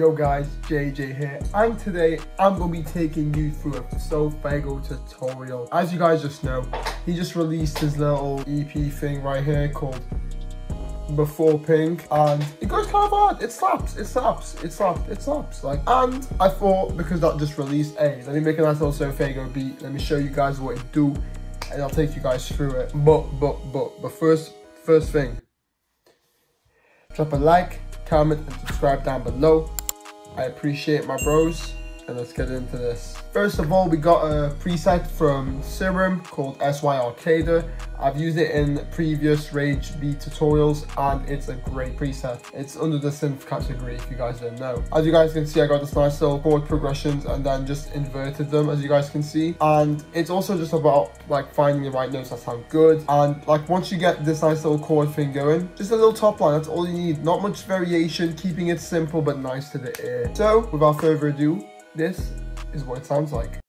Yo guys, JJ here, and today I'm going to be taking you through a Sofaygo tutorial. As you guys just know, he just released his little EP thing right here called B4PINK, and it goes kind of hard. It slaps. Like, and I thought, because that just released, hey, let me make a nice little Sofaygo beat. Let me show you guys what it do, and I'll take you guys through it. But first thing, drop a like, comment, and subscribe down below. I appreciate my bros, and let's get into this. First of all, we got a preset from Serum called SY Arcader. I've used it in previous Rage beat tutorials, and it's a great preset. It's under the synth category, if you guys didn't know. As you guys can see, I got this nice little chord progressions and then just inverted them, as you guys can see. And it's also just about like finding the right notes that sound good. And like once you get this nice little chord thing going, just a little top line, that's all you need. Not much variation, keeping it simple but nice to the ear. So without further ado, this is what it sounds like.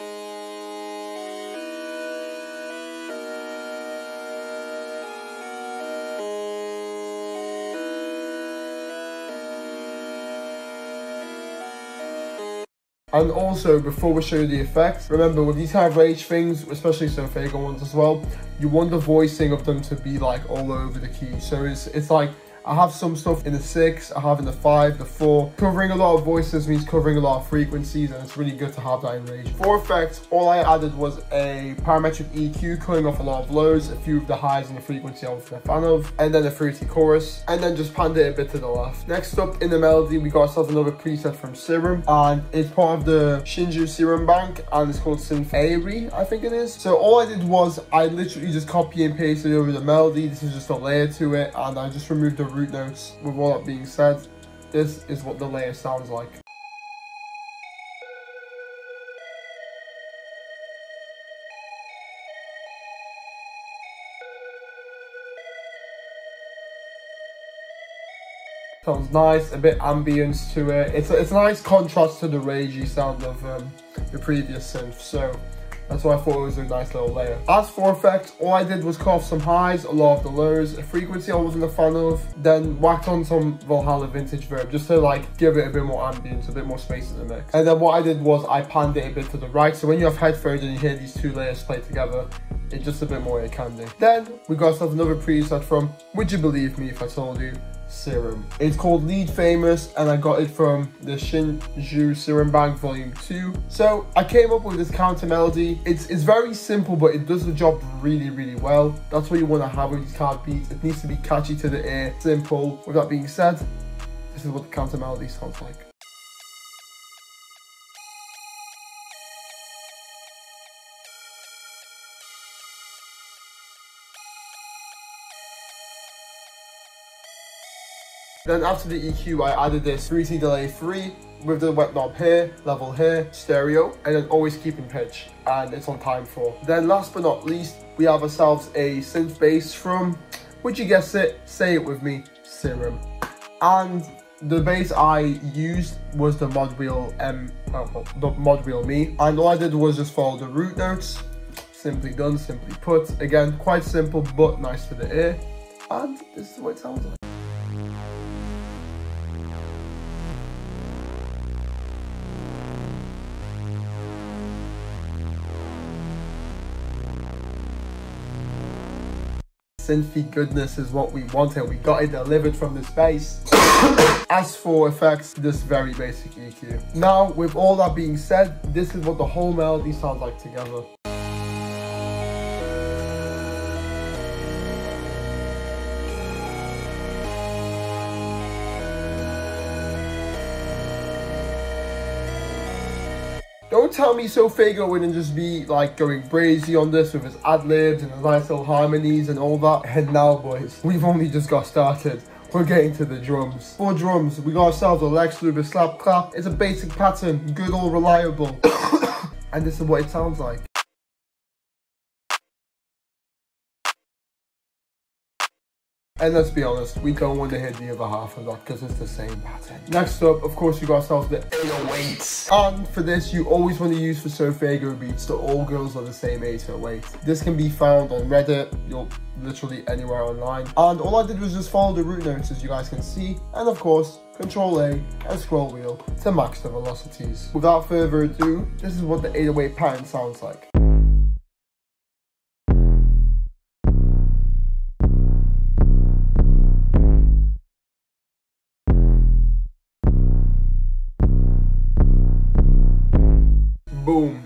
And also, before we show you the effects, remember with these kind of Rage things, especially Sofaygo ones as well, you want the voicing of them to be like all over the key. So it's like, I have some stuff in the 6, I have in the 5, the 4. Covering a lot of voices means covering a lot of frequencies, and it's really good to have that in Rage. For effects, all I added was a parametric EQ cutting off a lot of lows, a few of the highs and the frequency I wasn't a fan of, and then a fruity chorus, and then just panned it a bit to the left. Next up in the melody, we got ourselves another preset from Serum, and it's part of the Shinju Serum bank, and it's called Synth Bass, I think it is. So all I did was I literally just copy and pasted over the melody. This is just a layer to it, and I just removed the root notes. With all that being said, this is what the layer sounds like. Sounds nice, a bit ambience to it. It's a nice contrast to the ragey sound of the previous synth, so that's why I thought it was a nice little layer. As for effects, all I did was cut off some highs, a lot of the lows, a frequency I wasn't a fan of, then whacked on some Valhalla vintage verb just to like give it a bit more ambience, a bit more space in the mix. And then what I did was I panned it a bit to the right, so when you have headphones and you hear these two layers play together, it's just a bit more candy. Then we got ourselves another preset from, would you believe me if I told you, Serum. It's called Lead Famous, and I got it from the Shinju Serum Bank Volume 2. So I came up with this counter melody. It's very simple, but it does the job really well. That's what you want to have with these kind of beats. It needs to be catchy to the ear, simple. With that being said, this is what the counter melody sounds like. Then after the EQ, I added this 3T delay 3 with the wet knob here, level here, stereo, and then always keeping pitch, and it's on time 4. Then last but not least, we have ourselves a synth bass from, would you guess it, say it with me, Serum. And the bass I used was the Mod Wheel the Mod Wheel Me, and all I did was just follow the root notes. Simply done, simply put. Again, quite simple but nice to the ear, and this is what it sounds like. Synthy goodness is what we wanted. We got it delivered from this bass. As for effects, this very basic EQ. Now, with all that being said, this is what the whole melody sounds like together. Don't tell me Sofaygo wouldn't just be like going brazy on this with his ad-libs and his nice little harmonies and all that. And now boys, we've only just got started. We're getting to the drums. For drums, we got ourselves a Lex Luger slap clap. It's a basic pattern, good or reliable. And this is what it sounds like. And let's be honest, we don't want to hit the other half of that because it's the same pattern. Next up, of course, you got ourselves the 808s. And for this, you always want to use for Sofaygo beats the all girls are the same 808. This can be found on Reddit, literally anywhere online. And all I did was just follow the root notes, as you guys can see. And of course, Control A, and scroll wheel to max the velocities. Without further ado, this is what the 808 pattern sounds like. Boom.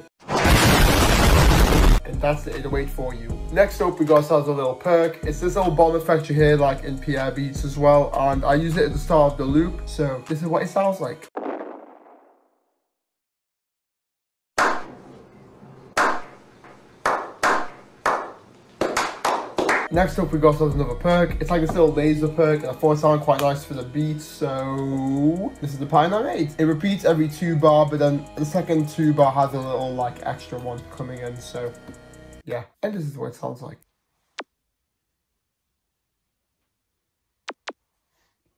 And that's the 808 for you. Next up, we got ourselves a little perk. It's this little bomb effect you hear like in Pierre beats as well, and I use it at the start of the loop, so this is what it sounds like. Next up, we got ourselves another perk. It's like this little laser perk, and I thought it sounded quite nice for the beat, so this is the pattern I made. It repeats every 2 bar, but then the second 2 bar has a little like extra one coming in, so yeah. And this is what it sounds like.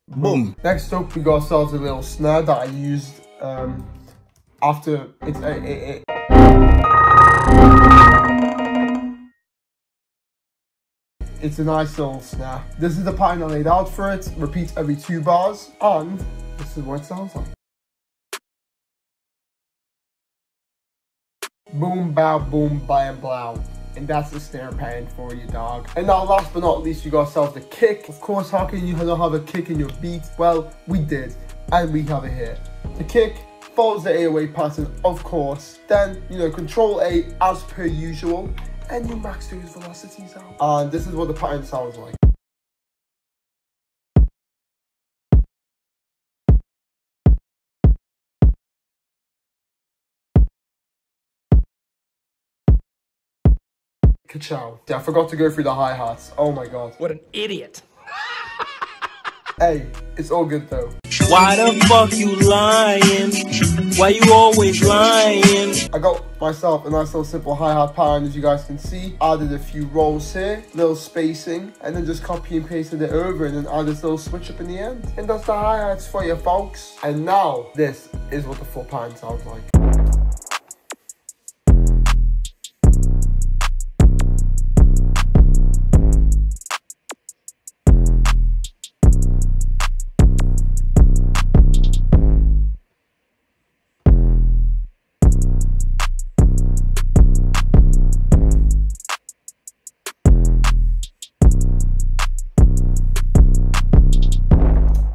Boom. Next up, we got ourselves a little snare that I used after it's It's a nice little snare. This is the pattern I laid out for it. Repeats every 2 bars, and this is what it sounds like. Boom, bow, boom, bam, blow. And that's the snare pattern for you, dog. And now last but not least, you got yourself the kick. Of course, how can you not have a kick in your beat? Well, we did, and we have it here. The kick follows the 808 pattern, of course. Then, Control A as per usual. And you max those velocities out. And this is what the pattern sounds like. Ka-chow. Yeah, I forgot to go through the hi-hats. Oh my god. What an idiot. Hey, it's all good though. Why the fuck you lying? Why you always lying? I got myself a nice little simple hi-hat pattern, as you guys can see. Added a few rolls here, little spacing, and then just copy and pasted it over, and then add this little switch up in the end. And that's the hi-hats for you folks. And now, this is what the full pattern sounds like.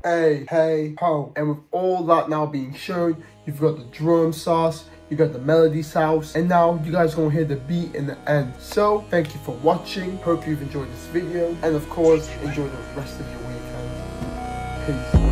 Hey, hey, ho. And with all that now being shown, you've got the drum sauce, you got the melody sauce, and now you guys gonna hear the beat in the end. So, thank you for watching. Hope you've enjoyed this video, and of course, enjoy the rest of your weekend. Peace.